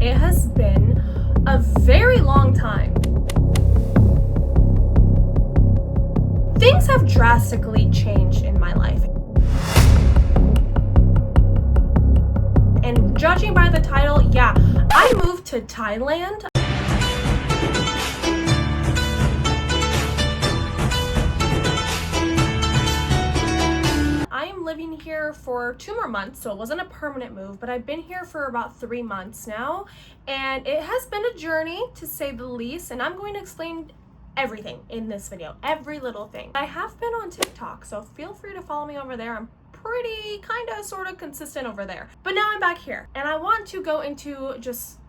It has been a very long time. Things have drastically changed in my life. And judging by the title, yeah, I moved to Thailand. I am living here for 2 more months, so it wasn't a permanent move, but I've been here for about 3 months now, and it has been a journey to say the least, and I'm going to explain everything in this video, every little thing. I have been on TikTok, so feel free to follow me over there. I'm pretty sort of consistent over there. But now I'm back here, and I want to go into just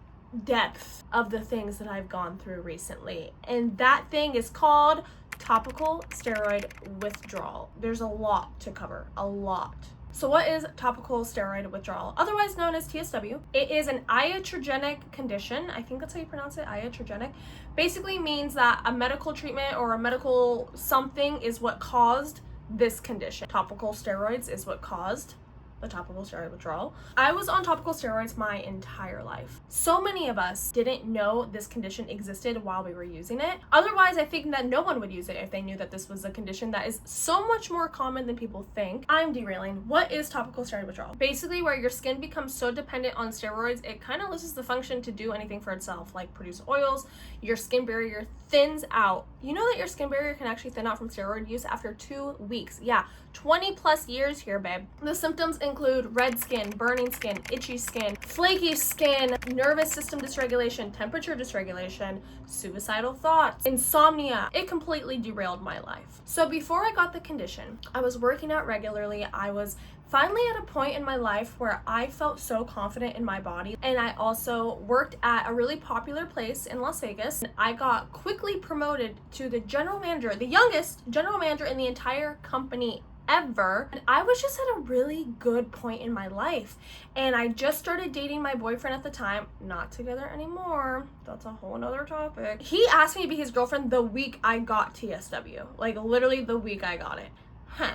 depth of the things that I've gone through recently, and that thing is called topical steroid withdrawal. There's a lot to cover, a lot. So what is topical steroid withdrawal, otherwise known as TSW? It is an iatrogenic condition. I think that's how you pronounce it, iatrogenic. Basically means that a medical treatment or a medical something is what caused this condition. Topical steroids is what caused the topical steroid withdrawal. I was on topical steroids my entire life. So many of us didn't know this condition existed while we were using it. Otherwise, I think that no one would use it if they knew that this was a condition that is so much more common than people think. I'm derailing. What is topical steroid withdrawal? Basically, where your skin becomes so dependent on steroids, it kind of loses the function to do anything for itself, like produce oils. Your skin barrier thins out. You know that your skin barrier can actually thin out from steroid use after 2 weeks. Yeah, 20 plus years here, babe. The symptoms include red skin, burning skin, itchy skin, flaky skin, nervous system dysregulation, temperature dysregulation, suicidal thoughts, insomnia. It completely derailed my life. So before I got the condition, I was working out regularly. I was finally at a point in my life where I felt so confident in my body, and I also worked at a really popular place in Las Vegas. I got quickly promoted to the general manager, the youngest general manager in the entire company ever. And I was just at a really good point in my life, and I just started dating my boyfriend at the time, not together anymore, that's a whole nother topic. He asked me to be his girlfriend the week I got TSW, like literally the week I got it.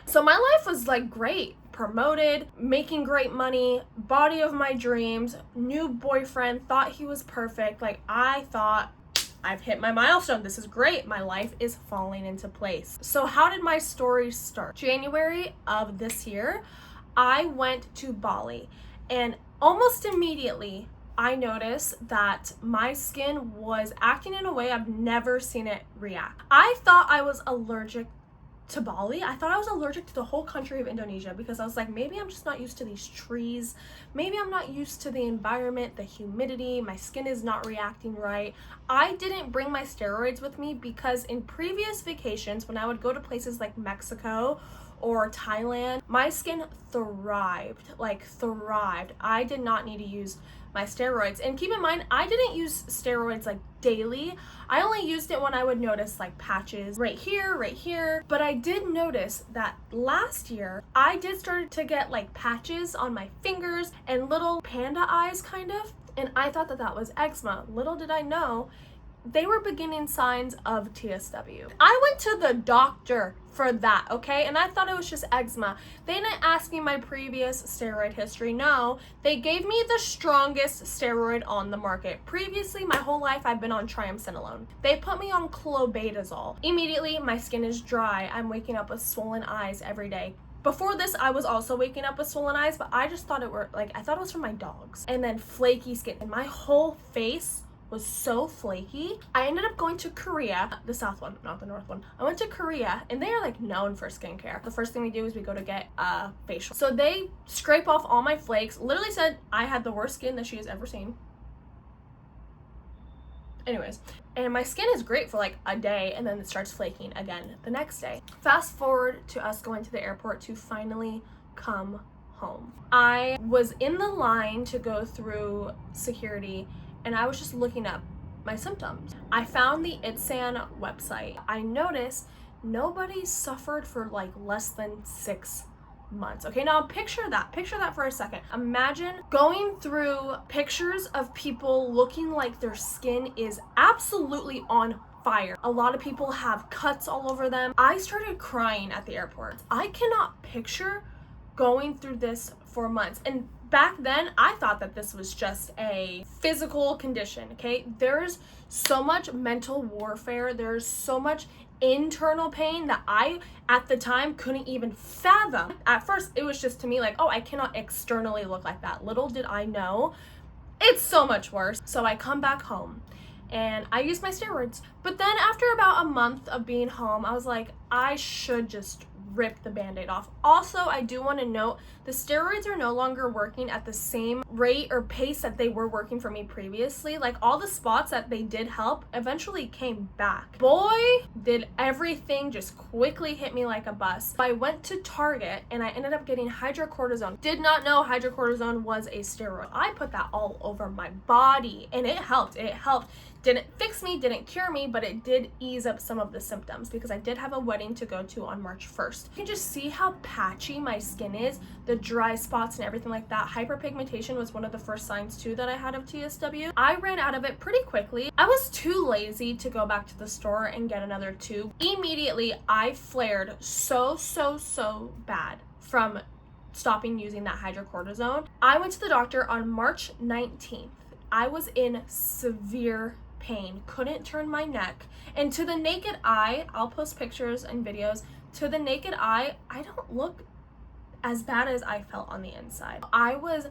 So my life was like great, promoted, making great money, body of my dreams, new boyfriend, thought he was perfect. Like I thought, I've hit my milestone. This is great. My life is falling into place. So how did my story start? January of this year, I went to Bali, and almost immediately I noticed that my skin was acting in a way I've never seen it react. I thought I was allergic to Bali. I thought I was allergic to the whole country of Indonesia, because I was like, maybe I'm just not used to these trees. Maybe I'm not used to the environment, the humidity. My skin is not reacting right. I didn't bring my steroids with me because in previous vacations, when I would go to places like Mexico or Thailand, my skin thrived, like thrived. I did not need to use my steroids. And keep in mind, I didn't use steroids like daily. I only used it when I would notice like patches right here. But I did notice that last year, I did start to get like patches on my fingers and little panda eyes kind of. And I thought that that was eczema. Little did I know, they were beginning signs of TSW. I went to the doctor for that, okay? And I thought it was just eczema. They didn't ask me my previous steroid history. No, they gave me the strongest steroid on the market. Previously, my whole life, I've been on triamcinolone. They put me on clobetasol. Immediately, my skin is dry. I'm waking up with swollen eyes every day. Before this, I was also waking up with swollen eyes, but I just thought I thought it was from my dogs. And then flaky skin, and my whole face was so flaky. I ended up going to Korea, the south one, not the north one. I went to Korea, and they are like known for skincare. The first thing we do is we go to get a facial. So they scrape off all my flakes, literally said I had the worst skin that she has ever seen. Anyways, and my skin is great for like a day, and then it starts flaking again the next day. Fast forward to us going to the airport to finally come home. I was in the line to go through security, and I was just looking up my symptoms. I found the ITSAN website. I noticed nobody suffered for like less than 6 months. Okay, now picture that for a second. Imagine going through pictures of people looking like their skin is absolutely on fire. A lot of people have cuts all over them. I started crying at the airport. I cannot picture going through this for months. And Back then, I thought that this was just a physical condition, okay? There's so much mental warfare. There's so much internal pain that I, at the time, couldn't even fathom. At first, it was just to me like, oh, I cannot externally look like that. Little did I know, it's so much worse. So I come back home and I use my steroids. But then after about a month of being home, I was like, I should just rip the band-aid off. Also, I do want to note the steroids are no longer working at the same rate or pace that they were working for me previously. Like, all the spots that they did help eventually came back. Boy, did everything just quickly hit me like a bus. I went to Target and I ended up getting hydrocortisone. Did not know hydrocortisone was a steroid. I put that all over my body and it helped. Didn't fix me, didn't cure me, but it did ease up some of the symptoms because I did have a wedding to go to on March 1st. You can just see how patchy my skin is, the dry spots and everything like that. Hyperpigmentation was one of the first signs too that I had of TSW. I ran out of it pretty quickly. I was too lazy to go back to the store and get another tube. Immediately, I flared so bad from stopping using that hydrocortisone. I went to the doctor on March 19th. I was in severe pain, couldn't turn my neck, and to the naked eye, I'll post pictures and videos, to the naked eye, I don't look as bad as I felt on the inside. I was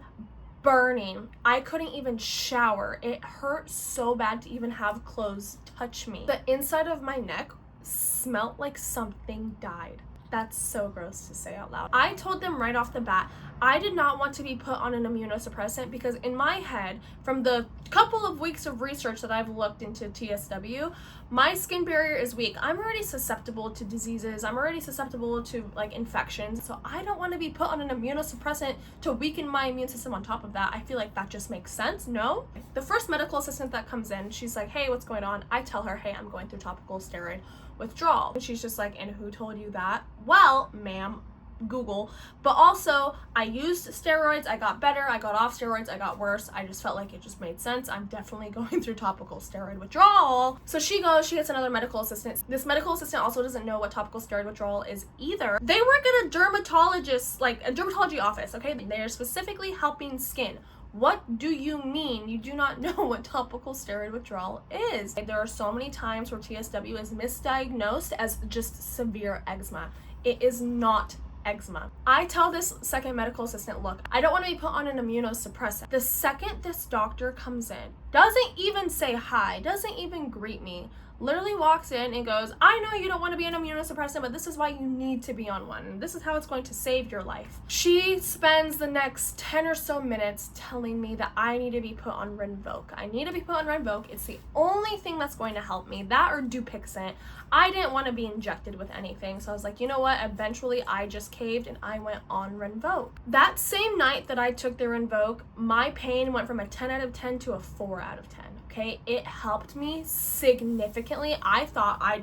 burning. I couldn't even shower. It hurt so bad to even have clothes touch me. The inside of my neck smelled like something died. That's so gross to say out loud. I told them right off the bat, I did not want to be put on an immunosuppressant because in my head, from the couple of weeks of research that I've looked into TSW, my skin barrier is weak. I'm already susceptible to diseases. I'm already susceptible to like infections. So I don't want to be put on an immunosuppressant to weaken my immune system on top of that. I feel like that just makes sense. No. The first medical assistant that comes in, she's like, hey, what's going on? I tell her, hey, I'm going through topical steroid withdrawal. And she's just like, and who told you that? Well, ma'am, Google. But also, I used steroids, I got better, I got off steroids, I got worse. I just felt like it just made sense. I'm definitely going through topical steroid withdrawal. So she goes, she gets another medical assistant. This medical assistant also doesn't know what topical steroid withdrawal is either. They work at a dermatologist, like a dermatology office, okay? They're specifically helping skin. What do you mean you do not know what topical steroid withdrawal is? There are so many times where TSW is misdiagnosed as just severe eczema. It is not eczema. I tell this second medical assistant, look, I don't want to be put on an immunosuppressant. The second this doctor comes in, doesn't even say hi, doesn't even greet me, literally walks in and goes, I know you don't want to be an immunosuppressant, but this is why you need to be on one. This is how it's going to save your life. She spends the next 10 or so minutes telling me that I need to be put on Rinvoq. I need to be put on Rinvoq. It's the only thing that's going to help me. That or Dupixent. I didn't want to be injected with anything. So I was like, you know what? Eventually I just caved and I went on Rinvoq. That same night that I took the Rinvoq, my pain went from a 10 out of 10 to a 4 out of 10. Okay, it helped me significantly. I thought I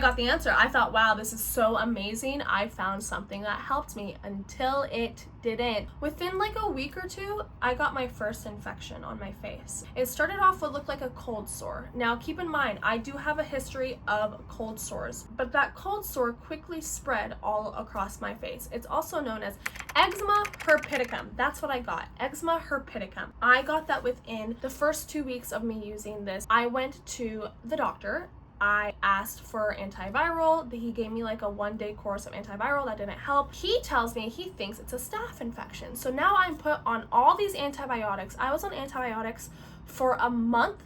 got the answer. I thought, wow, this is so amazing. I found something that helped me until it didn't. Within like a week or two, I got my first infection on my face. It started off what looked like a cold sore. Now, keep in mind, I do have a history of cold sores, but that cold sore quickly spread all across my face. It's also known as eczema herpeticum. That's what I got. Eczema herpeticum. I got that within the first 2 weeks of me using this. I went to the doctor. I asked for antiviral. He gave me like a 1-day course of antiviral. That didn't help. He tells me he thinks it's a staph infection. So now I'm put on all these antibiotics. I was on antibiotics for a month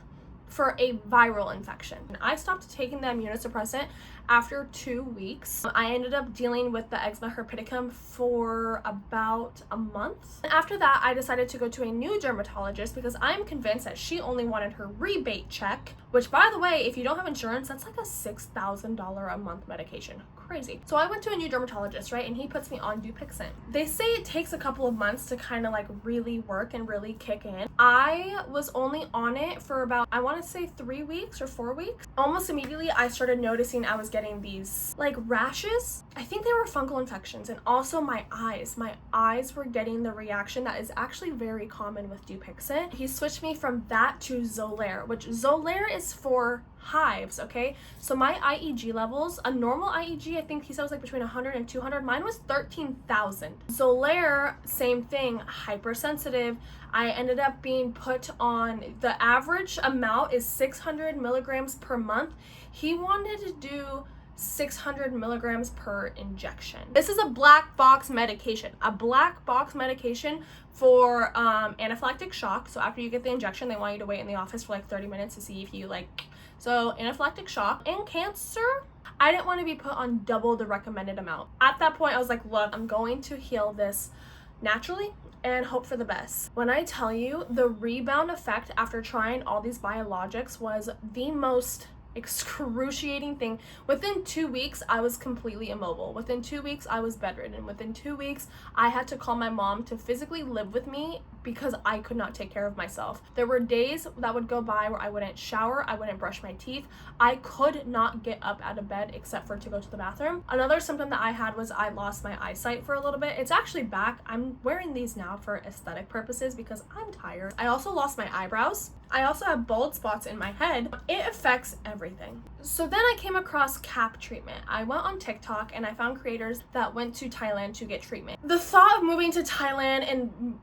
for a viral infection. I stopped taking the immunosuppressant after 2 weeks. I ended up dealing with the eczema herpeticum for about a month. After that, I decided to go to a new dermatologist because I'm convinced that she only wanted her rebate check, which, by the way, if you don't have insurance, that's like a $6,000 a month medication. Crazy. So I went to a new dermatologist, right? And he puts me on Dupixent. They say it takes a couple of months to kind of like really work and really kick in. I was only on it for about, I want to say 3 weeks or 4 weeks. Almost immediately, I started noticing I was getting getting these like rashes. I think they were fungal infections, and also my eyes were getting the reaction that is actually very common with Dupixent. He switched me from that to Xolair, which Xolair is for hives, okay? So my IEG levels, a normal IEG, I think he said was like between 100 and 200. Mine was 13,000. Xolair, same thing, hypersensitive. I ended up being put on, the average amount is 600 milligrams per month. He wanted to do 600 milligrams per injection. This is a black box medication. A black box medication for anaphylactic shock. So after you get the injection, they want you to wait in the office for like 30 minutes to see if you like, so anaphylactic shock and cancer. I didn't want to be put on double the recommended amount. At that point, I was like, look, I'm going to heal this naturally and hope for the best. When I tell you, the rebound effect after trying all these biologics was the most excruciating thing. Within 2 weeks, I was completely immobile. Within 2 weeks, I was bedridden. Within 2 weeks, I had to call my mom to physically live with me because I could not take care of myself. There were days that would go by where I wouldn't shower, I wouldn't brush my teeth. I could not get up out of bed except for to go to the bathroom. Another symptom that I had was I lost my eyesight for a little bit. It's actually back. I'm wearing these now for aesthetic purposes because I'm tired. I also lost my eyebrows. I also have bald spots in my head. It affects everything. So then I came across CAP treatment. I went on TikTok and I found creators that went to Thailand to get treatment. The thought of moving to Thailand, and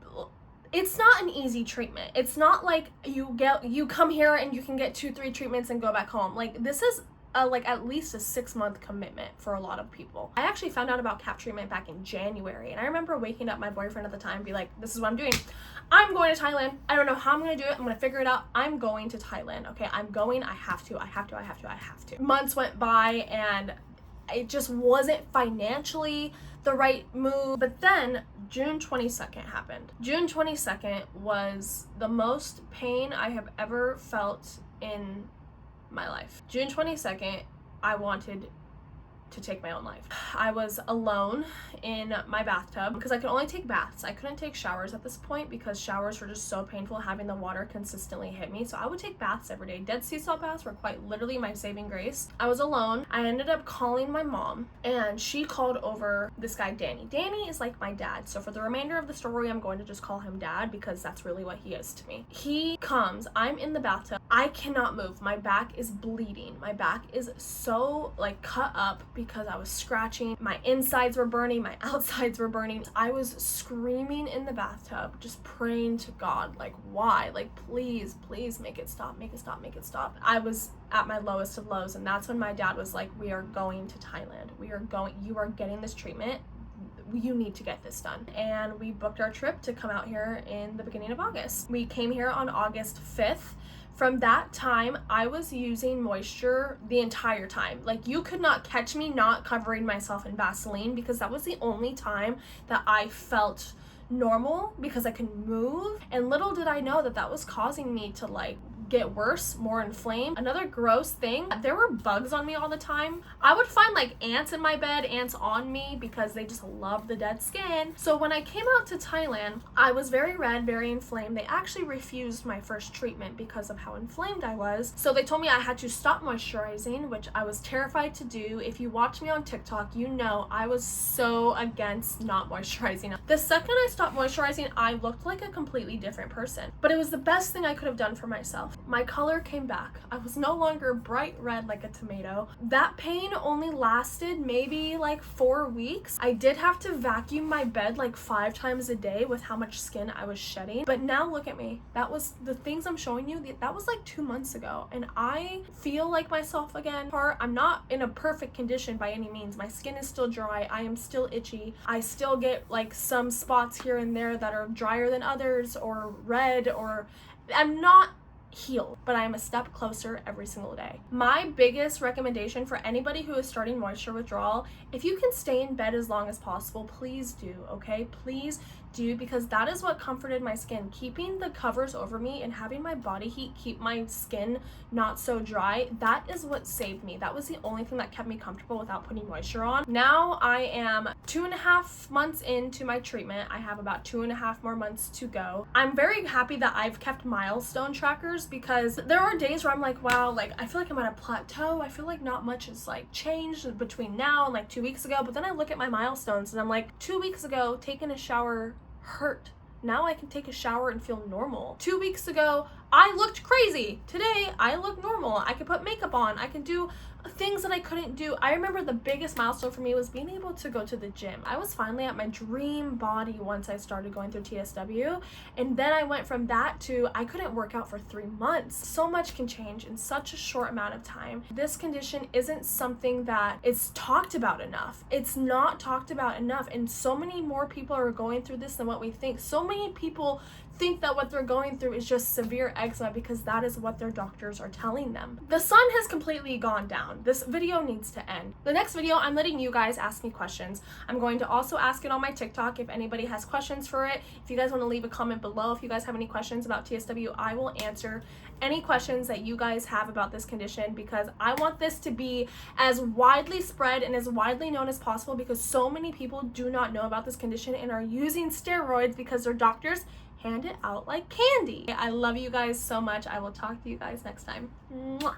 it's not an easy treatment. It's not like you come here and you can get 2-3 treatments and go back home. Like, this is like at least a 6-month commitment for a lot of people. I actually found out about CAP treatment back in January, and I remember waking up my boyfriend at the time and be like, this is what I'm doing. I'm going to Thailand. I don't know how I'm gonna do it. I'm gonna figure it out. I'm going to Thailand. Okay, I'm going. I have to. Months went by and it just wasn't financially the right move. But then June 22nd happened. June 22nd was the most pain I have ever felt in my life. June 22nd, I wanted to take my own life. I was alone in my bathtub because I could only take baths. I couldn't take showers at this point because showers were just so painful having the water consistently hit me. So I would take baths every day. Dead sea salt baths were quite literally my saving grace. I was alone. I ended up calling my mom and she called over this guy, Danny. Danny is like my dad. So for the remainder of the story, I'm going to just call him dad because that's really what he is to me. He comes, I'm in the bathtub. I cannot move. My back is bleeding. My back is so like cut up because I was scratching. My insides were burning, my outsides were burning. I was screaming in the bathtub, just praying to God, like, why? Like, please make it stop, make it stop, make it stop. I was at my lowest of lows, and that's when my dad was like, we are going to Thailand. You are getting this treatment. You need to get this done. And we booked our trip to come out here in the beginning of August. We came here on August 5th. From that time, I was using moisture the entire time. Like, you could not catch me not covering myself in Vaseline because that was the only time that I felt normal because I could move. And little did I know that that was causing me to like get worse, more inflamed. Another gross thing, there were bugs on me all the time. I would find like ants in my bed, ants on me because they just love the dead skin. So when I came out to Thailand, I was very red, very inflamed. They actually refused my first treatment because of how inflamed I was. So they told me I had to stop moisturizing, which I was terrified to do. If you watch me on TikTok, you know I was so against not moisturizing. The second I stopped moisturizing, I looked like a completely different person. But it was the best thing I could have done for myself. My color came back. I was no longer bright red like a tomato. That pain only lasted maybe like 4 weeks. I did have to vacuum my bed like 5 times a day with how much skin I was shedding. But now look at me. That was the things I'm showing you. That was like 2 months ago. And I feel like myself again. I'm not in a perfect condition by any means. My skin is still dry. I am still itchy. I still get like some spots here and there that are drier than others or red, or I'm not healed, but I am a step closer every single day. My biggest recommendation for anybody who is starting moisture withdrawal, if you can stay in bed as long as possible, please do, okay? Please do, because that is what comforted my skin. Keeping the covers over me and having my body heat keep my skin not so dry, that is what saved me. That was the only thing that kept me comfortable without putting moisture on. Now I am 2.5 months into my treatment. I have about 2.5 more months to go. I'm very happy that I've kept milestone trackers, because there are days where I'm like, wow, like I feel like I'm at a plateau. I feel like not much has like changed between now and like 2 weeks ago. But then I look at my milestones and I'm like, 2 weeks ago taking a shower hurt. Now I can take a shower and feel normal. 2 weeks ago, I looked crazy. Today, I look normal. I can put makeup on. I can do things that I couldn't do. I remember the biggest milestone for me was being able to go to the gym. I was finally at my dream body once I started going through TSW. And then I went from that to I couldn't work out for 3 months. So much can change in such a short amount of time. This condition isn't something that is talked about enough. It's not talked about enough. And so many more people are going through this than what we think. So many people think that what they're going through is just severe eczema because that is what their doctors are telling them. The sun has completely gone down. This video needs to end. The next video, I'm letting you guys ask me questions. I'm going to also ask it on my TikTok if anybody has questions for it. If you guys want to leave a comment below, if you guys have any questions about TSW, I will answer any questions that you guys have about this condition, because I want this to be as widely spread and as widely known as possible, because so many people do not know about this condition and are using steroids because their doctors hand it out like candy. I love you guys so much. I will talk to you guys next time. Mwah.